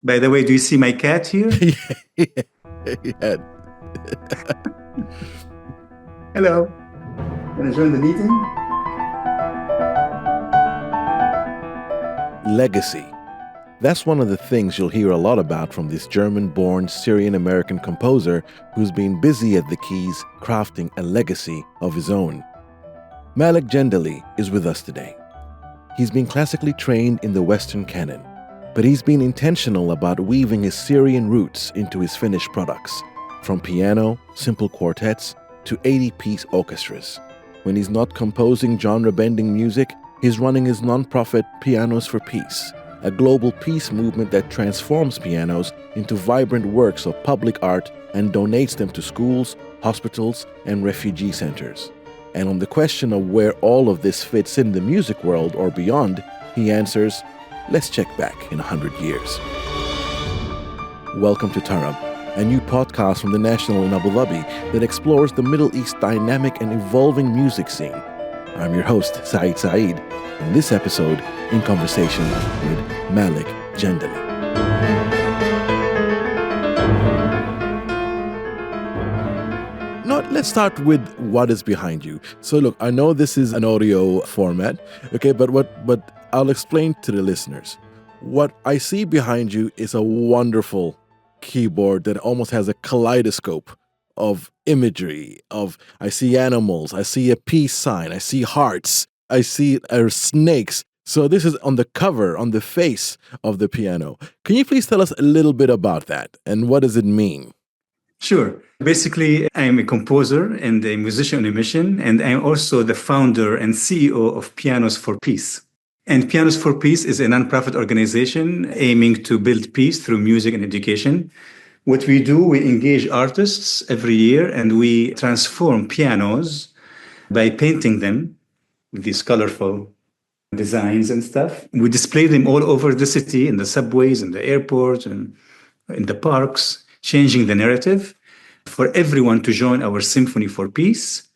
By the way, do you see my cat here? Yeah. Hello. Want to join the meeting? Legacy. That's one of the things you'll hear a lot about from this German-born Syrian-American composer who's been busy at the keys crafting a legacy of his own. Malek Jandali is with us today. He's been classically trained in the Western canon, but he's been intentional about weaving his Syrian roots into his finished products, from piano, simple quartets, to 80-piece orchestras. When he's not composing genre-bending music, he's running his non-profit Pianos for Peace, a global peace movement that transforms pianos into vibrant works of public art and donates them to schools, hospitals, and refugee centers. And on the question of where all of this fits in the music world or beyond, he answers, let's check back in 100 years. Welcome to Tarab, a new podcast from the National in Abu Dhabi that explores the Middle East dynamic and evolving music scene. I'm your host, Saeed Saeed, in this episode in conversation with Malek Jandali. Now, let's start with what is behind you. So look, I know this is an audio format, okay, but I'll explain to the listeners. What I see behind you is a wonderful keyboard that almost has a kaleidoscope of imagery I see animals, I see a peace sign, I see hearts, I see snakes. So this is on the cover, on the face of the piano. Can you please tell us a little bit about that and what does it mean? Sure. Basically, I'm a composer and a musician on a mission, and I'm also the founder and CEO of Pianos for Peace. And Pianos for Peace is a nonprofit organization aiming to build peace through music and education. What we do, we engage artists every year and we transform pianos by painting them with these colorful designs and stuff. We display them all over the city, in the subways, in the airports, and in the parks, changing the narrative for everyone to join our Symphony for Peace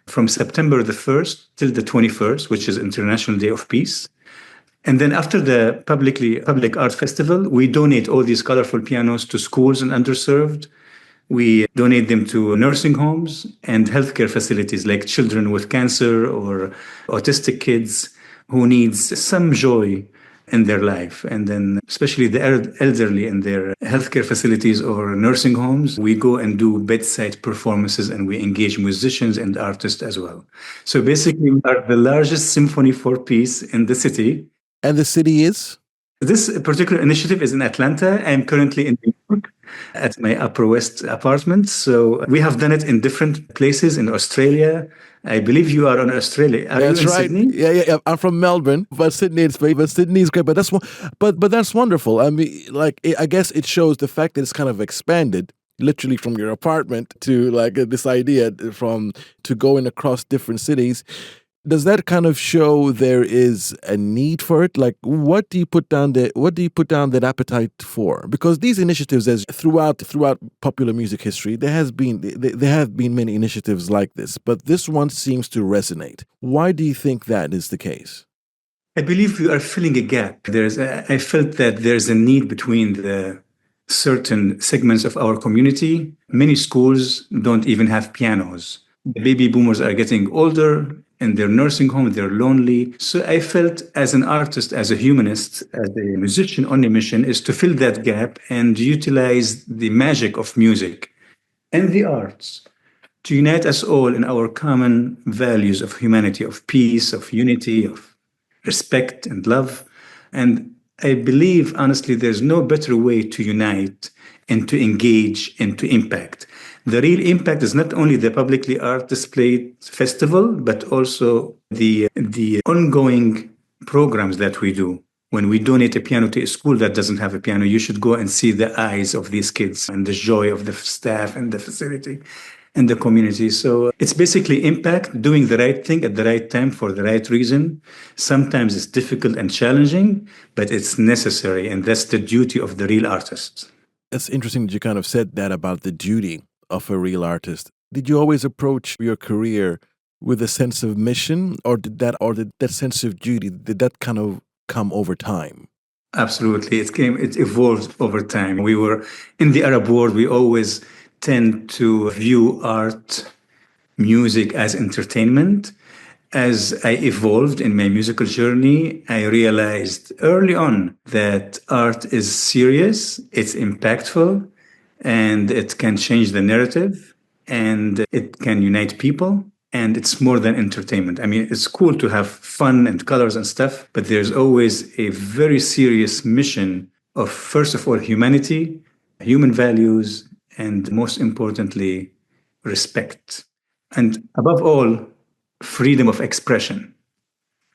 from September the 1st till the 21st, which is International Day of Peace. And then after the public art festival, we donate all these colorful pianos to schools and underserved. We donate them to nursing homes and healthcare facilities like children with cancer or autistic kids who needs some joy in their life. And then especially the elderly in their healthcare facilities or nursing homes, we go and do bedside performances and we engage musicians and artists as well. So basically, we are the largest symphony for peace in the city. And the city is? This particular initiative is in Atlanta. I'm currently in New York at my Upper West apartment. So we have done it in different places in Australia. I believe you are in Australia. Are That's you in right. Sydney? Yeah. I'm from Melbourne, but Sydney is great. But Sydney is great. But that's wonderful. I mean, I guess it shows the fact that it's kind of expanded, literally from your apartment to this idea to going across different cities. Does that kind of show there is a need for it? Like, what do you put down that appetite for? Because these initiatives, as throughout popular music history, there have been many initiatives like this, but this one seems to resonate. Why do you think that is the case? I believe we are filling a gap. I felt that there's a need between the certain segments of our community. Many schools don't even have pianos. The baby boomers are getting older. In their nursing home, they're lonely. So I felt as an artist, as a humanist, as a musician on a mission, is to fill that gap and utilize the magic of music and the arts to unite us all in our common values of humanity, of peace, of unity, of respect and love. And I believe, honestly, there's no better way to unite and to engage and to impact. The real impact is not only the publicly art display festival, but also the ongoing programs that we do. When we donate a piano to a school that doesn't have a piano, you should go and see the eyes of these kids and the joy of the staff and the facility and the community. So it's basically impact, doing the right thing at the right time for the right reason. Sometimes it's difficult and challenging, but it's necessary. And that's the duty of the real artist. It's interesting that you kind of said that about the duty of a real artist. Did you always approach your career with a sense of mission, or did that sense of duty, did that kind of come over time? Absolutely. It evolved over time. We were in the Arab world, we always tend to view art, music as entertainment. As I evolved in my musical journey, I realized early on that art is serious, it's impactful, and it can change the narrative, and it can unite people, and it's more than entertainment. I mean, it's cool to have fun and colors and stuff, but there's always a very serious mission of, first of all, humanity, human values, and most importantly, respect. And above all, freedom of expression,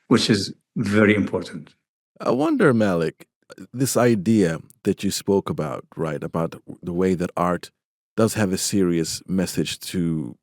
which is very important. I wonder, Malik, this idea that you spoke about, right, about the way that art does have a serious message to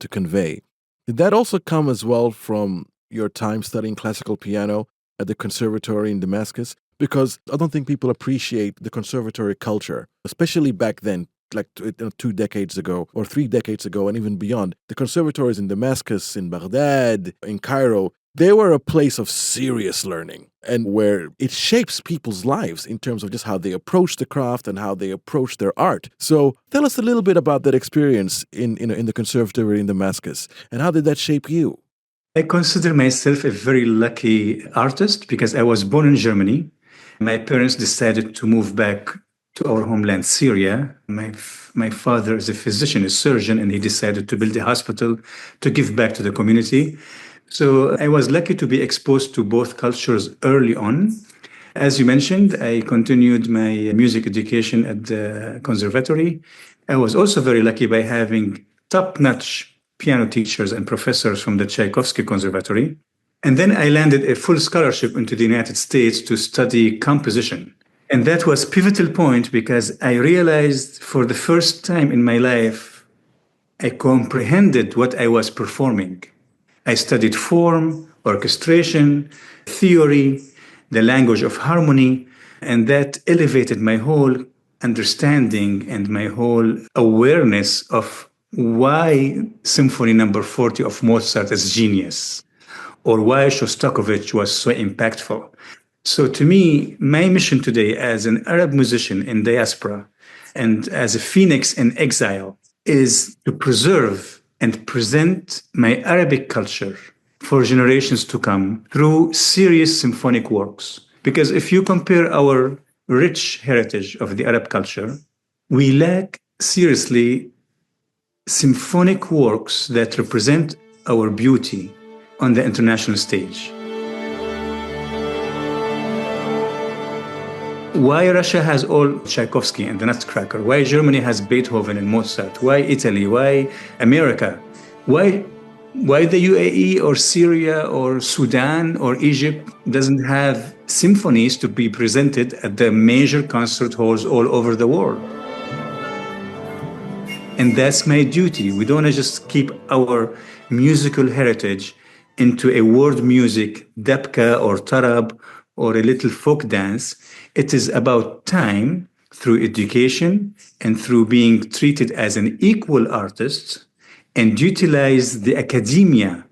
convey. Did that also come as well from your time studying classical piano at the conservatory in Damascus? Because I don't think people appreciate the conservatory culture, especially back then, like 2 decades ago or 3 decades ago, and even beyond. The conservatories in Damascus, in Baghdad, in Cairo, they were a place of serious learning and where it shapes people's lives in terms of just how they approach the craft and how they approach their art. So tell us a little bit about that experience in the conservatory in Damascus, and how did that shape you? I consider myself a very lucky artist because I was born in Germany. My parents decided to move back to our homeland, Syria. My father is a physician, a surgeon, and he decided to build a hospital to give back to the community. So I was lucky to be exposed to both cultures early on. As you mentioned, I continued my music education at the conservatory. I was also very lucky by having top-notch piano teachers and professors from the Tchaikovsky Conservatory. And then I landed a full scholarship into the United States to study composition. And that was pivotal point because I realized for the first time in my life, I comprehended what I was performing. I studied form, orchestration, theory, the language of harmony, and that elevated my whole understanding and my whole awareness of why Symphony Number 40 of Mozart is genius, or why Shostakovich was so impactful. So to me, my mission today as an Arab musician in diaspora and as a phoenix in exile is to preserve and present my Arabic culture for generations to come through serious symphonic works. Because if you compare our rich heritage of the Arab culture, we lack seriously symphonic works that represent our beauty on the international stage. Why Russia has all Tchaikovsky and the Nutcracker? Why Germany has Beethoven and Mozart? Why Italy? Why America? Why the UAE or Syria or Sudan or Egypt doesn't have symphonies to be presented at the major concert halls all over the world? And that's my duty. We don't want to just keep our musical heritage into a world music, dabka or tarab, or a little folk dance. It is about time, through education and through being treated as an equal artist, and utilize the academia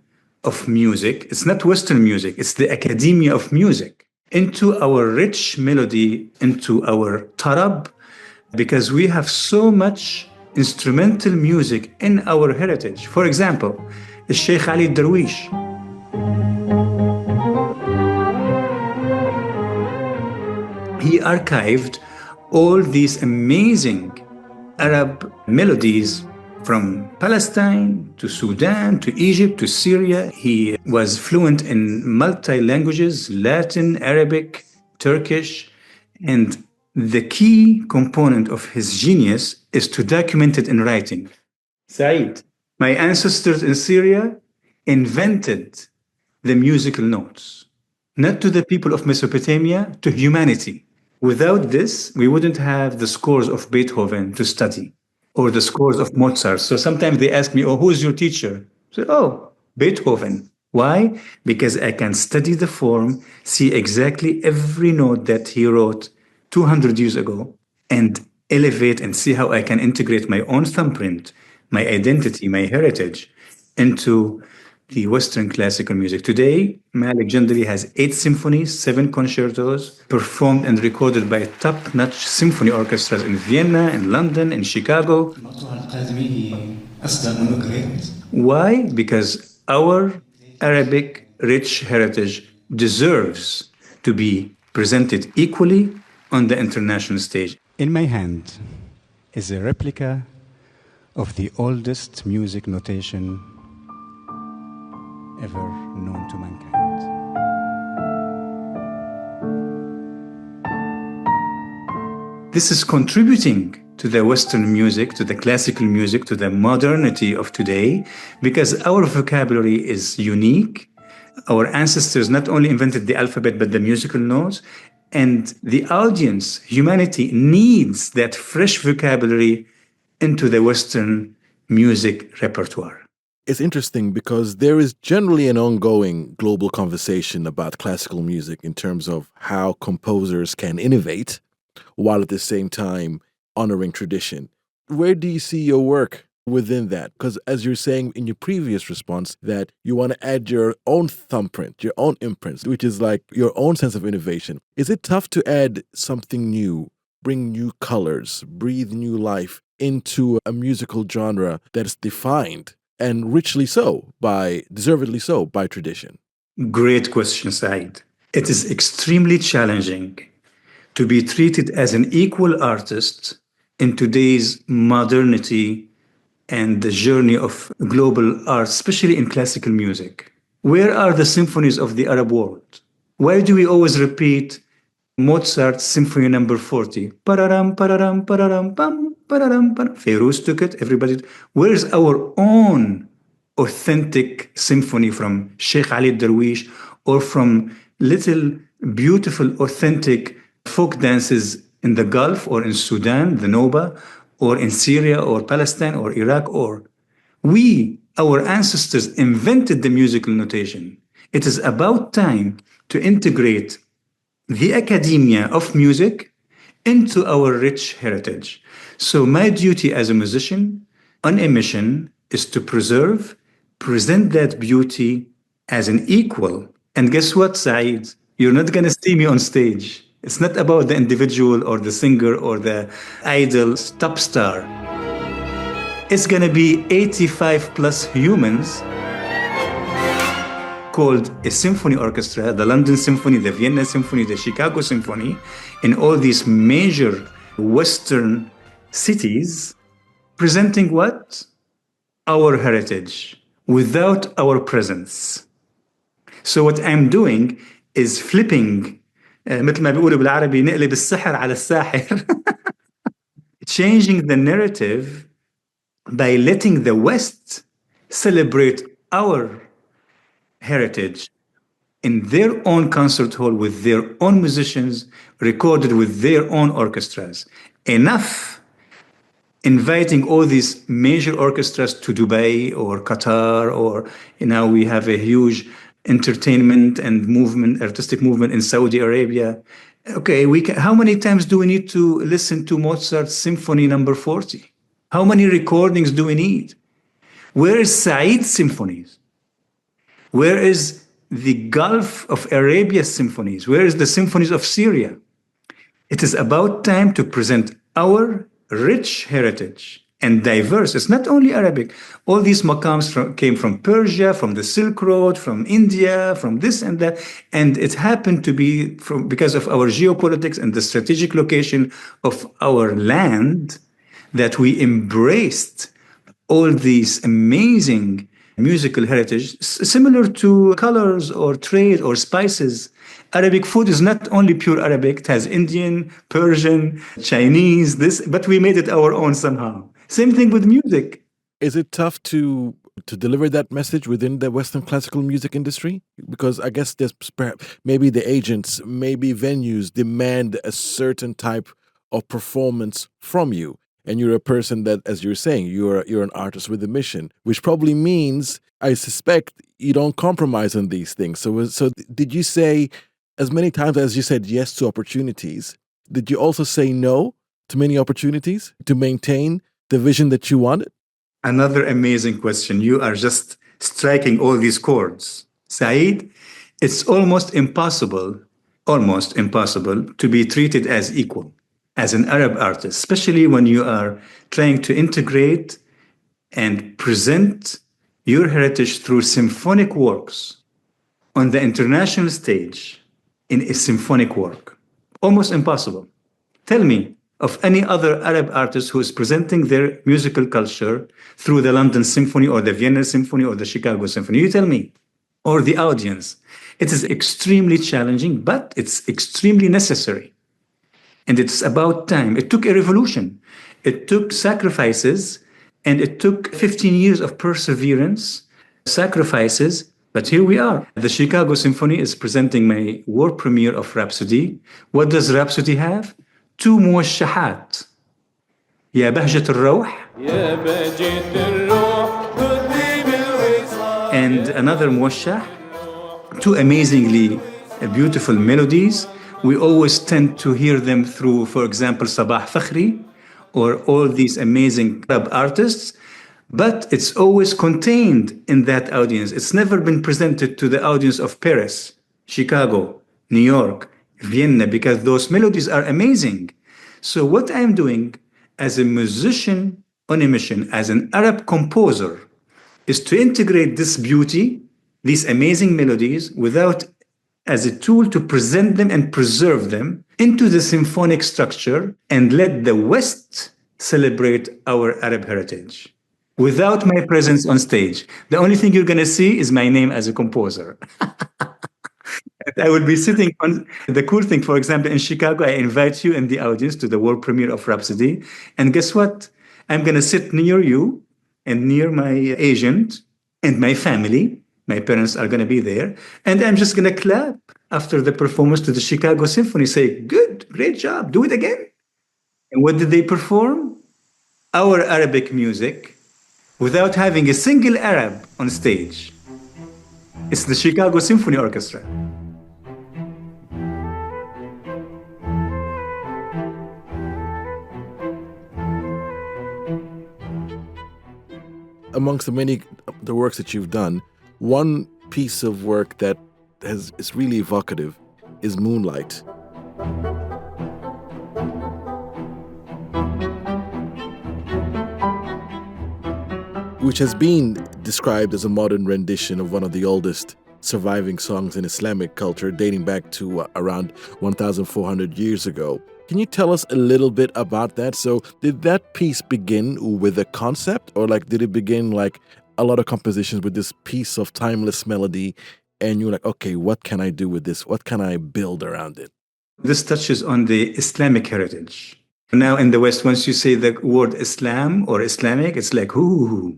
of music. It's not Western music, it's the academia of music into our rich melody, into our tarab, because we have so much instrumental music in our heritage. For example, the Sheikh Ali Darwish. He archived all these amazing Arab melodies from Palestine to Sudan to Egypt to Syria. He was fluent in multi-languages, Latin, Arabic, Turkish, and the key component of his genius is to document it in writing. Saeed, my ancestors in Syria invented the musical notes, not to the people of Mesopotamia, to humanity. Without this, we wouldn't have the scores of Beethoven to study or the scores of Mozart. So sometimes they ask me, oh, who's your teacher? I say, oh, Beethoven. Why? Because I can study the form, see exactly every note that he wrote 200 years ago, and elevate and see how I can integrate my own thumbprint, my identity, my heritage into the Western classical music. Today, Malek Jandali has 8 symphonies, 7 concertos, performed and recorded by top-notch symphony orchestras in Vienna, in London, in Chicago. Why? Because our Arabic rich heritage deserves to be presented equally on the international stage. In my hand is a replica of the oldest music notation ever known to mankind. This is contributing to the Western music, to the classical music, to the modernity of today, because our vocabulary is unique. Our ancestors not only invented the alphabet, but the musical notes. And the audience, humanity, needs that fresh vocabulary into the Western music repertoire. It's interesting because there is generally an ongoing global conversation about classical music in terms of how composers can innovate while at the same time honoring tradition. Where do you see your work within that? Because as you're saying in your previous response, that you want to add your own thumbprint, your own imprint, which is like your own sense of innovation. Is it tough to add something new, bring new colors, breathe new life into a musical genre that is defined and richly so, deservedly so, by tradition? Great question, Saeed. It is extremely challenging to be treated as an equal artist in today's modernity and the journey of global art, especially in classical music. Where are the symphonies of the Arab world? Why do we always repeat Mozart's Symphony Number 40? Pararam, pararam, pararam, pam, pararam, pam. Fairuz took it, everybody. Where's our own authentic symphony from Sheikh Ali Darwish or from little beautiful authentic folk dances in the Gulf or in Sudan, the Noba, or in Syria or Palestine or Iraq? Or our ancestors invented the musical notation. It is about time to integrate the academia of music into our rich heritage. So my duty as a musician on a mission is to present that beauty as an equal. And guess what, Saeed? You're not going to see me on stage. It's not about the individual or the singer or the idol top star. It's going to be 85 plus humans called a symphony orchestra, the London Symphony, the Vienna Symphony, the Chicago Symphony, in all these major Western cities, presenting what? Our heritage, without our presence. So what I'm doing is flipping, مثل ما بيقولوا بالعربي نقلب السحر على الساحر. Changing the narrative by letting the West celebrate our heritage in their own concert hall with their own musicians, recorded with their own orchestras. Enough inviting all these major orchestras to Dubai or Qatar, or now we have a huge entertainment and artistic movement in Saudi Arabia. Okay, how many times do we need to listen to Mozart's Symphony Number 40? How many recordings do we need? Where is Saeed's symphonies? Where is the Gulf of Arabia symphonies? Where is the symphonies of Syria? It is about time to present our rich heritage and diverse. It's not only Arabic. All these maqams came from Persia, from the Silk Road, from India, from this and that. And it happened to be because of our geopolitics and the strategic location of our land that we embraced all these amazing musical heritage, similar to colors or trade or spices. Arabic food is not only pure Arabic, it has Indian, Persian, Chinese, but we made it our own somehow. Same thing with music. Is it tough to deliver that message within the Western classical music industry? Because I guess there's maybe the agents, maybe venues demand a certain type of performance from you. And you're a person that, as you're saying, you're an artist with a mission, which probably means, I suspect, you don't compromise on these things. So did you say, as many times as you said yes to opportunities, did you also say no to many opportunities to maintain the vision that you wanted? Another amazing question. You are just striking all these chords. Saeed, it's almost impossible to be treated as equal as an Arab artist, especially when you are trying to integrate and present your heritage through symphonic works on the international stage in a symphonic work. Almost impossible. Tell me of any other Arab artist who is presenting their musical culture through the London Symphony or the Vienna Symphony or the Chicago Symphony. You tell me, or the audience. It is extremely challenging, but it's extremely necessary. And it's about time. It took a revolution. It took sacrifices, and it took 15 years of perseverance, sacrifices, but here we are. The Chicago Symphony is presenting my world premiere of Rhapsody. What does Rhapsody have? 2 موشحات. يا بهجة الروح. يا بهجة الروح خذني بالوصال. And another موشح. 2 amazingly beautiful melodies. We always tend to hear them through, for example, Sabah Fakhri or all these amazing Arab artists. But it's always contained in that audience. It's never been presented to the audience of Paris, Chicago, New York, Vienna, because those melodies are amazing. So what I'm doing as a musician on a mission, as an Arab composer, is to integrate this beauty, these amazing melodies, as a tool to present them and preserve them into the symphonic structure and let the West celebrate our Arab heritage. Without my presence on stage, the only thing you're going to see is my name as a composer. I will be sitting on the cool thing, for example, in Chicago, I invite you in the audience to the world premiere of Rhapsody. And guess what? I'm going to sit near you and near my agent and my family. My parents are going to be there. And I'm just going to clap after the performance to the Chicago Symphony, say, good, great job, do it again. And what did they perform? Our Arabic music, without having a single Arab on stage. It's the Chicago Symphony Orchestra. Amongst the works that you've done, one piece of work that is really evocative is Moonlight. Which has been described as a modern rendition of one of the oldest surviving songs in Islamic culture, dating back to around 1,400 years ago. Can you tell us a little bit about that? So did that piece begin with a concept, or did it begin like a lot of compositions with this piece of timeless melody, and you're like, okay, what can I do with this? What can I build around it? This touches on the Islamic heritage. Now in the West, once you say the word Islam or Islamic, it's like, ooh,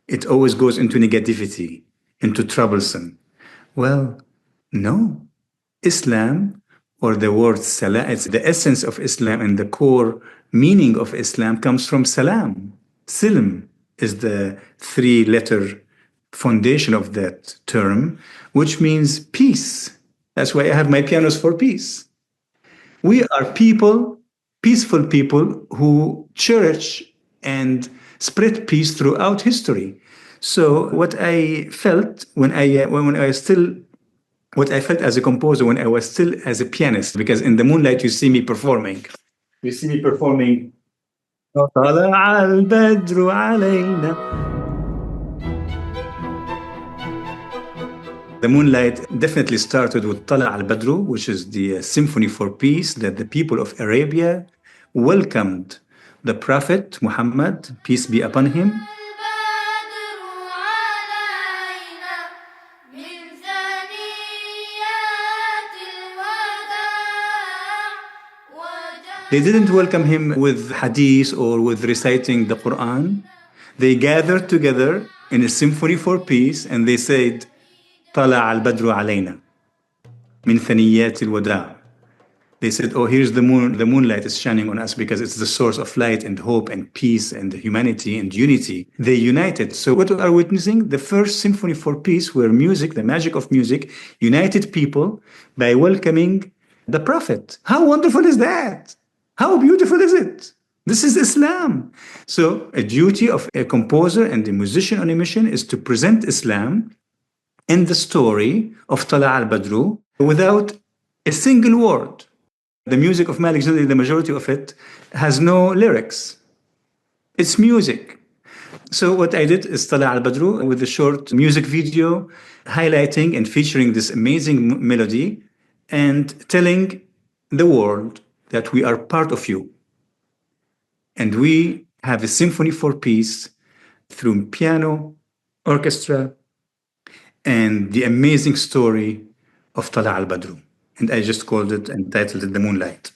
it always goes into negativity, into troublesome. Well, no. Islam, or the word salam, it's the essence of Islam, and the core meaning of Islam comes from salam. Silm is the 3-letter foundation of that term, which means peace. That's why I have my pianos for peace. We are peaceful people who cherish and spread peace throughout history. So what I felt what I felt as a composer when I was still as a pianist, because in the Moonlight you see me performing. You see me performing. طلع البدر علينا. The Moonlight definitely started with طلع البدر, which is the symphony for peace that the people of Arabia welcomed the Prophet Muhammad, peace be upon him. They didn't welcome him with hadith or with reciting the Quran. They gathered together in a symphony for peace and they said, طلع البدر علينا من ثنيات الوداع. They said, oh, here's the moon. The moonlight is shining on us because it's the source of light and hope and peace and humanity and unity. They united. So what are we witnessing? The first symphony for peace, where music, the magic of music, united people by welcoming the Prophet. How wonderful is that? How beautiful is it? This is Islam. So a duty of a composer and a musician on a mission is to present Islam in the story of Tala al-Badru without a single word. The music of Malek Jandali, the majority of it, has no lyrics. It's music. So what I did is Tala al-Badru with a short music video highlighting and featuring this amazing melody and telling the world that we are part of you. And we have a symphony for peace through piano, orchestra, and the amazing story of Tala al-Badru. And I just called it and titled it The Moonlight.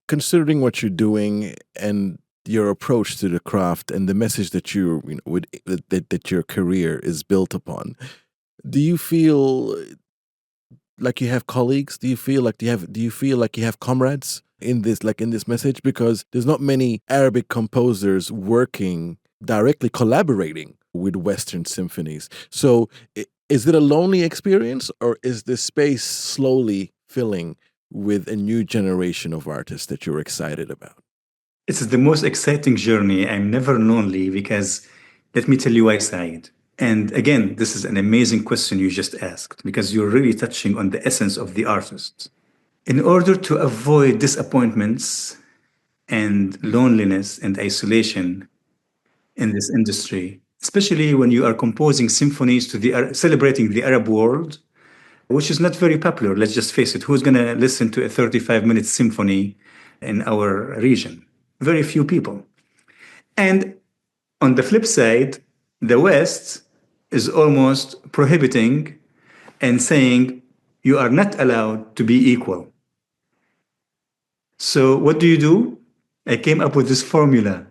Considering what you're doing and your approach to the craft and the message that that your career is built upon, do you feel like you have colleagues? Do you feel like you have comrades in this message? Because there's not many Arabic composers working directly collaborating with Western symphonies. So is it a lonely experience, or is this space slowly filling with a new generation of artists that you're excited about? It's the most exciting journey. I'm never lonely because let me tell you why, Saeed. And again, this is an amazing question you just asked because you're really touching on the essence of the artist. In order to avoid disappointments and loneliness and isolation in this industry, especially when you are composing symphonies to celebrating the Arab world, which is not very popular, let's just face it. Who's going to listen to a 35-minute symphony in our region? Very few people. And on the flip side, the West is almost prohibiting and saying you are not allowed to be equal. So what do? I came up with this formula.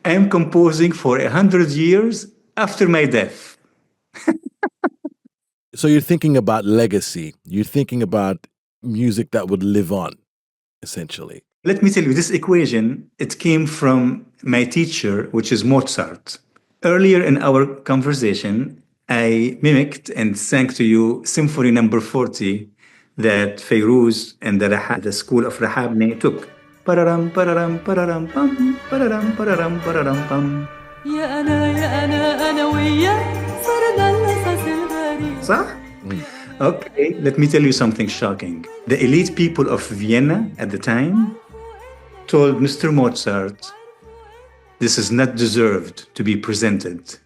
I'm composing for 100 years after my death. So you're thinking about legacy. You're thinking about music that would live on, essentially. Let me tell you, this equation, it came from my teacher, which is Mozart. Earlier in our conversation, I mimicked and sang to you Symphony number 40 that Fairuz and the school of Rahabne took. Pararam, pararam, pararam, pam, pararam, pararam, pararam, pam. صح? Okay, let me tell you something shocking. The elite people of Vienna at the time told Mr. Mozart, this is not deserved to be presented.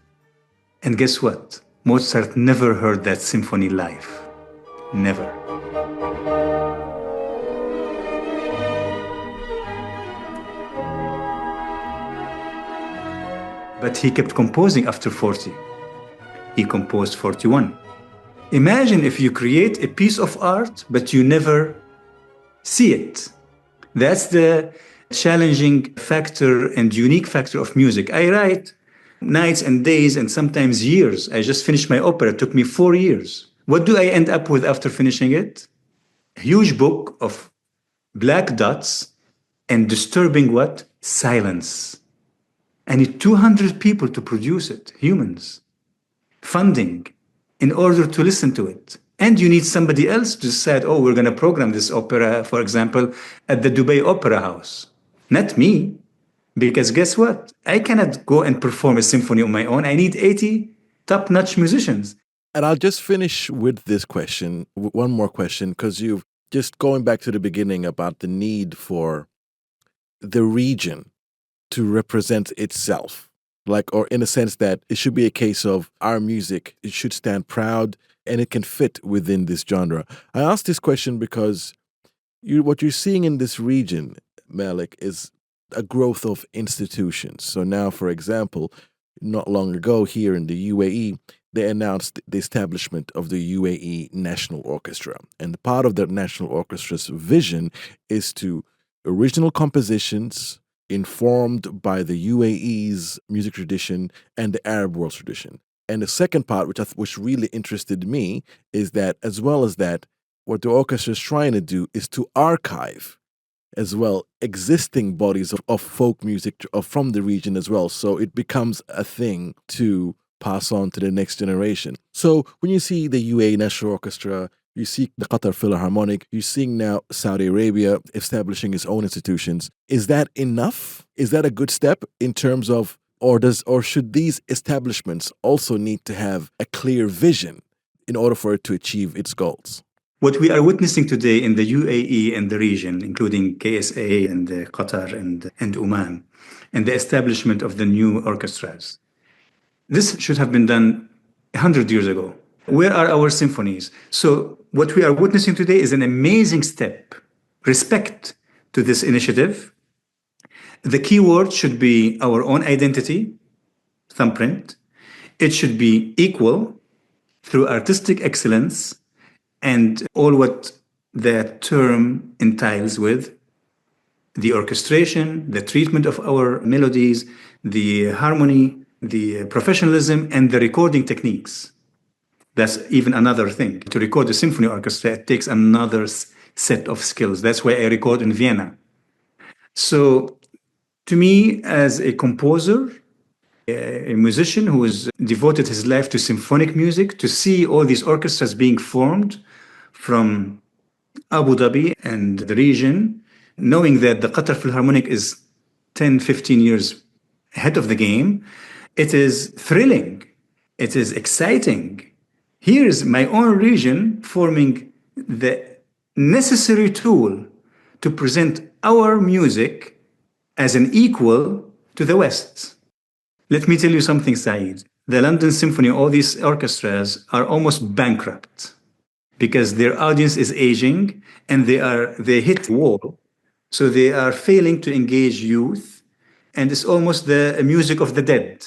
And guess what? Mozart never heard that symphony live. Never. But he kept composing after 40. He composed 41. Imagine if you create a piece of art, but you never see it. That's the challenging factor and unique factor of music. I write nights and days and sometimes years. I just finished my opera. It took me 4 years. What do I end up with after finishing it? A huge book of black dots and disturbing what? Silence. I need 200 people to produce it, humans. Funding in order to listen to it. And you need somebody else to decide, oh, we're going to program this opera, for example, at the Dubai Opera House. Not me. Because guess what? I cannot go and perform a symphony on my own. I need 80 top-notch musicians. And I'll just finish with this question, one more question, because you've just going back to the beginning about the need for the region to represent itself. Or in a sense that it should be a case of our music, it should stand proud and it can fit within this genre. I ask this question because what you're seeing in this region, Malek, is a growth of institutions. So now, for example, not long ago here in the UAE, they announced the establishment of the UAE National Orchestra. And part of the National Orchestra's vision is to original compositions informed by the UAE's music tradition and the Arab world tradition. And the second part, which really interested me, is that as well as that, what the orchestra is trying to do is to archive as well existing bodies of folk music from the region as well. So it becomes a thing to pass on to the next generation. So when you see the UAE National Orchestra, You see the Qatar Philharmonic. You're seeing now Saudi Arabia establishing its own institutions. Is that enough? Is that a good step in terms of, or should these establishments also need to have a clear vision in order for it to achieve its goals? What we are witnessing today in the UAE and the region, including KSA and Qatar and Oman, and the establishment of the new orchestras, this should have been done 100 years ago. Where are our symphonies? So what we are witnessing today is an amazing step. Respect to this initiative. The key word should be our own identity, thumbprint. It should be equal through artistic excellence and all what that term entails with the orchestration, the treatment of our melodies, the harmony, the professionalism, and the recording techniques. That's even another thing. To record a symphony orchestra, it takes another set of skills. That's why I record in Vienna. So to me, as a composer, a musician who has devoted his life to symphonic music, to see all these orchestras being formed from Abu Dhabi and the region, knowing that the Qatar Philharmonic is 10, 15 years ahead of the game, it is thrilling. It is exciting. Here's my own region forming the necessary tool to present our music as an equal to the West. Let me tell you something, Saeed. The London Symphony, all these orchestras are almost bankrupt because their audience is aging and they hit a wall. So they are failing to engage youth, and it's almost the music of the dead.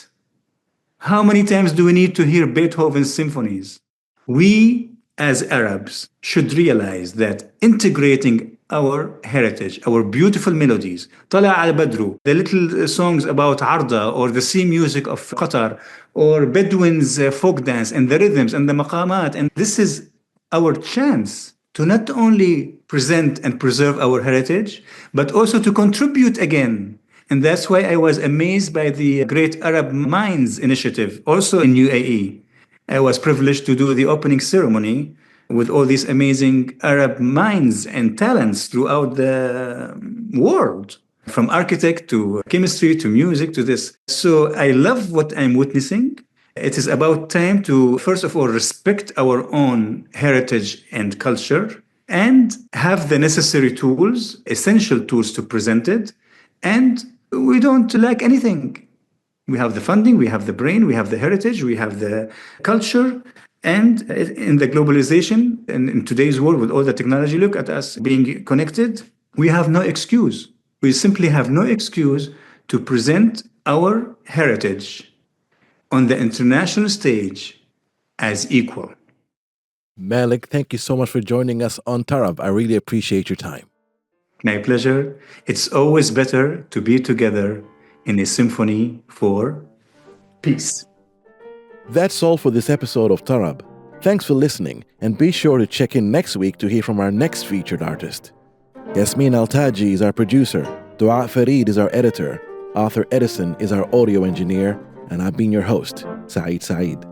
How many times do we need to hear Beethoven's symphonies? We, as Arabs, should realize that integrating our heritage, our beautiful melodies, Tala al-Badru, the little songs about Arda or the sea music of Qatar, or Bedouins' folk dance and the rhythms and the maqamat. And this is our chance to not only present and preserve our heritage, but also to contribute again. And that's why I was amazed by the Great Arab Minds initiative, also in UAE. I was privileged to do the opening ceremony with all these amazing Arab minds and talents throughout the world, from architect to chemistry to music to this. So I love what I'm witnessing. It is about time to, first of all, respect our own heritage and culture and have the necessary tools, essential tools to present it. And we don't lack anything. We have the funding, we have the brain, we have the heritage, we have the culture. And in the globalization, and in today's world with all the technology, look at us being connected. We have no excuse. We simply have no excuse to present our heritage on the international stage as equal. Malek, thank you so much for joining us on Tarab. I really appreciate your time. My pleasure. It's always better to be together in a symphony for peace. That's all for this episode of Tarab. Thanks for listening, and be sure to check in next week to hear from our next featured artist. Yasmin Al-Taji is our producer, Dua Farid is our editor, Arthur Edison is our audio engineer, and I've been your host, Saeed Saeed.